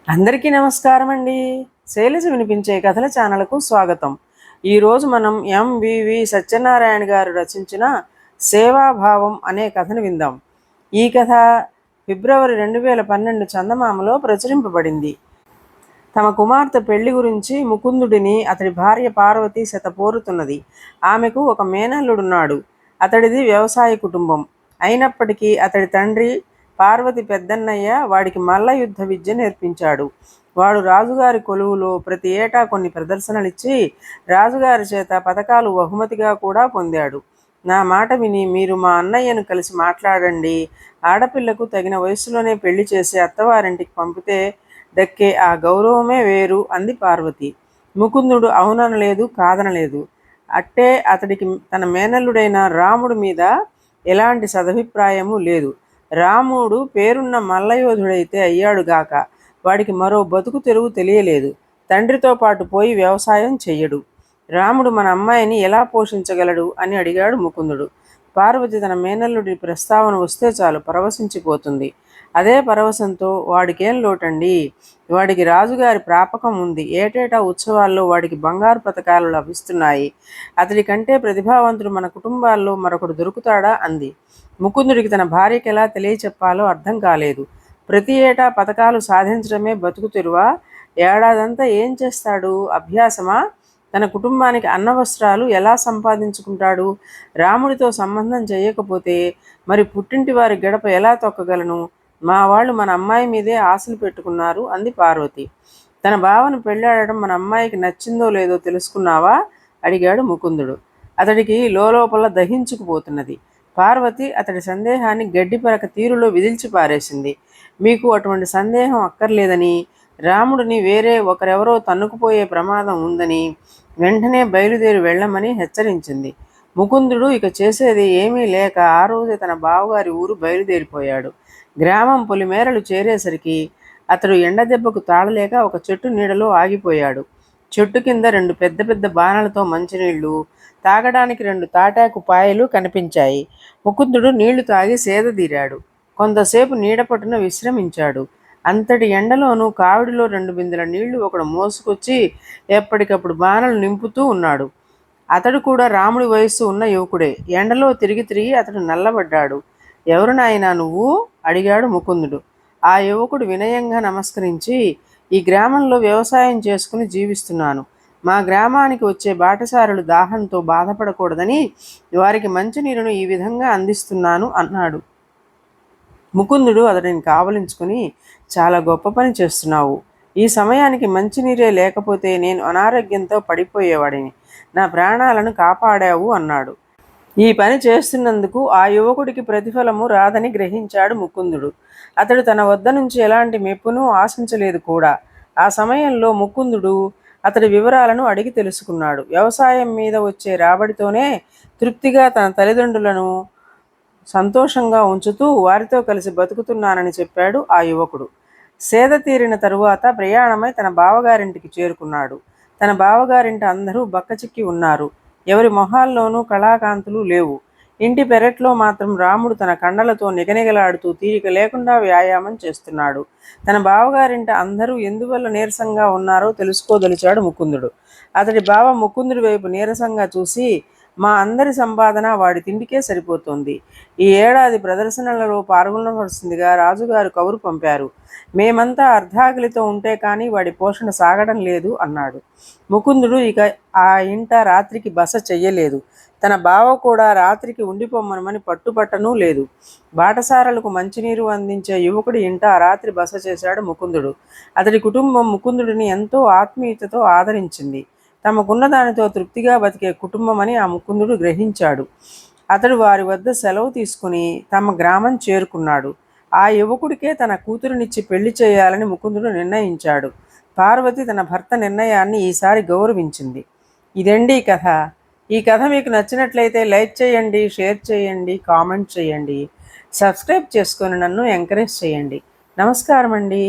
అందరికీ నమస్కారం అండి. శైలజ వినిపించే కథల ఛానల్కు స్వాగతం. ఈరోజు మనం ఎంవివి సత్యనారాయణ గారు రచించిన సేవాభావం అనే కథను విందాం. ఈ కథ ఫిబ్రవరి 2012 చందమామలో ప్రచురింపబడింది. తమ కుమార్తె పెళ్లి గురించి ముకుందుడిని అతడి భార్య పార్వతి శతపోరుతున్నది. ఆమెకు ఒక మేనల్లుడున్నాడు. అతడిది వ్యవసాయ కుటుంబం. అయినప్పటికీ అతడి తండ్రి పార్వతి పెద్దన్నయ్య వాడికి మల్ల యుద్ధ విద్య నేర్పించాడు. వాడు రాజుగారి కొలువులో ప్రతి ఏటా కొన్ని ప్రదర్శనలిచ్చి రాజుగారి చేత పథకాలు బహుమతిగా కూడా పొందాడు. నా మాట విని మీరు మా అన్నయ్యను కలిసి మాట్లాడండి. ఆడపిల్లకు తగిన వయసులోనే పెళ్లి చేసి అత్తవారింటికి పంపితే దక్కే ఆ గౌరవమే వేరు అంది పార్వతి. ముకుందుడు అవుననలేదు, కాదనలేదు. అట్టే అతడికి తన మేనల్లుడైన రాముడి మీద ఎలాంటి సదభిప్రాయము లేదు. రాముడు పేరున్న మల్లయోధుడైతే అయ్యాడుగాక వాడికి మరో బతుకు తెరువు తెలియలేదు. తండ్రితో పాటు పోయి వ్యవసాయం చెయ్యడు. రాముడు మన అమ్మాయిని ఎలా పోషించగలడు అని అడిగాడు ముకుందుడు. పార్వతి తన మేనల్లుడి ప్రస్తావన వస్తే చాలు పరవశించిపోతుంది. అదే పరవశంతో వాడికేం లోటండి, వాడికి రాజుగారి ప్రాపకం ఉంది. ఏటేటా ఉత్సవాల్లో వాడికి బంగారు పథకాలు లభిస్తున్నాయి. అతడి కంటే ప్రతిభావంతుడు మన కుటుంబాల్లో మరొకడు దొరుకుతాడా అంది. ముకుందుడికి తన భార్యకి ఎలా తెలియచెప్పాలో అర్థం కాలేదు. ప్రతి ఏటా పథకాలు సాధించడమే బతుకు తెరువా? ఏడాదంతా ఏం చేస్తాడు? అభ్యాసమా? తన కుటుంబానికి అన్నవస్త్రాలు ఎలా సంపాదించుకుంటాడు? రాముడితో సంబంధం చేయకపోతే మరి పుట్టింటి వారి గడప ఎలా తొక్కగలను? మా వాళ్ళు మన అమ్మాయి మీదే ఆశలు పెట్టుకున్నారు అంది పార్వతి. తన బావను పెళ్ళాడడం మన అమ్మాయికి నచ్చిందో లేదో తెలుసుకున్నావా అడిగాడు ముకుందుడు. అతడికి లోపల దహించుకుపోతున్నది. పార్వతి అతడి సందేహాన్ని గడ్డిపరక తీరులో విదిల్చి పారేసింది. మీకు అటువంటి సందేహం అక్కర్లేదని, రాముడిని వేరే ఒకరెవరో తన్నుకుపోయే ప్రమాదం ఉందని వెంటనే బయలుదేరి వెళ్ళమని హెచ్చరించింది. ముకుందుడు ఇక చేసేది ఏమీ లేక ఆ రోజే తన బావగారి ఊరు బయలుదేరిపోయాడు. గ్రామం పొలిమేరలు చేరేసరికి అతడు ఎండదెబ్బకు తాళలేక ఒక చెట్టు నీడలో ఆగిపోయాడు. చెట్టు కింద 2 పెద్ద పెద్ద బాణలతో మంచినీళ్లు, తాగడానికి 2 తాటాకు పాయలు కనిపించాయి. ముకుందుడు నీళ్లు తాగి సేదదీరాడు. కొంతసేపు నీడపట్టున విశ్రమించాడు. అంతటి ఎండలోనూ కావిడిలో 2 బిందెల నీళ్లు ఒకడు మోసుకొచ్చి ఎప్పటికప్పుడు బాణలు నింపుతూ ఉన్నాడు. అతడు కూడా రాముడి వయస్సు ఉన్న యువకుడే. ఎండలో తిరిగి తిరిగి అతడు నల్లబడ్డాడు. ఎవరు నాయనా నువ్వు అడిగాడు ముకుందుడు. ఆ యువకుడు వినయంగా నమస్కరించి, ఈ గ్రామంలో వ్యవసాయం చేసుకుని జీవిస్తున్నాను. మా గ్రామానికి వచ్చే బాటసారులు దాహంతో బాధపడకూడదని వారికి మంచినీరును ఈ విధంగా అందిస్తున్నాను అన్నాడు. ముకుందుడు అతడిని కావలించుకుని, చాలా గొప్ప పని చేస్తున్నావు. ఈ సమయానికి మంచినీరే లేకపోతే నేను అనారోగ్యంతో పడిపోయేవాడిని. నా ప్రాణాలను కాపాడావు అన్నాడు. ఈ పని చేస్తున్నందుకు ఆ యువకుడికి ప్రతిఫలము రాదని గ్రహించాడు ముకుందుడు. అతడు తన వద్ద నుంచి ఎలాంటి మెప్పును ఆశించలేదు కూడా. ఆ సమయంలో ముకుందుడు అతడి వివరాలను అడిగి తెలుసుకున్నాడు. వ్యవసాయం మీద వచ్చే రాబడితోనే తృప్తిగా తన తల్లిదండ్రులను సంతోషంగా ఉంచుతూ వారితో కలిసి బతుకుతున్నానని చెప్పాడు ఆ యువకుడు. సేద తీరిన తరువాత ప్రయాణమై తన బావగారింటికి చేరుకున్నాడు. తన బావగారింట అందరూ బక్కచిక్కి ఉన్నారు. ఎవరి మొహాల్లోనూ కళాకాంతులు లేవు. ఇంటి పెరట్లో మాత్రం రాముడు తన కండలతో నిగనిగలాడుతూ తీరిక లేకుండా వ్యాయామం చేస్తున్నాడు. తన బావగారింట అందరూ ఎందువల్ల నీరసంగా ఉన్నారో తెలుసుకోదలిచాడు ముకుందుడు. అతడి బావ ముకుందుడి వైపు నీరసంగా చూసి, మా అందరి సంపాదన వాడి తిండికే సరిపోతుంది. ఈ ఏడాది ప్రదర్శనలలో పాల్గొనవలసిందిగా రాజుగారు కబురు పంపారు. మేమంతా అర్ధాకలితో ఉంటే కానీ వాడి పోషణ సాగడం లేదు అన్నాడు. ముకుందుడు ఇక ఆ ఇంట రాత్రికి బస చెయ్యలేదు. తన బావ కూడా రాత్రికి ఉండిపోమ్మనమని పట్టుపట్టనూ లేదు. బాటసారులకు మంచినీరు అందించే యువకుడి ఇంట ఆ రాత్రి బస చేశాడు ముకుందుడు. అతడి కుటుంబం ముకుందుడిని ఎంతో ఆత్మీయతతో ఆదరించింది. తమకున్న దానితో తృప్తిగా బతికే కుటుంబమని ఆ ముకుందుడు గ్రహించాడు. అతడు వారి వద్ద సెలవు తీసుకుని తమ గ్రామం చేరుకున్నాడు. ఆ యువకుడికే తన కూతురునిచ్చి పెళ్లి చేయాలని ముకుందుడు నిర్ణయించాడు. పార్వతి తన భర్త నిర్ణయాన్ని ఈసారి గౌరవించింది. ఇదండి కథ. ఈ కథ మీకు నచ్చినట్లయితే లైక్ చేయండి, షేర్ చేయండి, కామెంట్ చేయండి, సబ్స్క్రైబ్ చేసుకొని నన్ను ఎంకరేజ్ చేయండి. నమస్కారం అండి.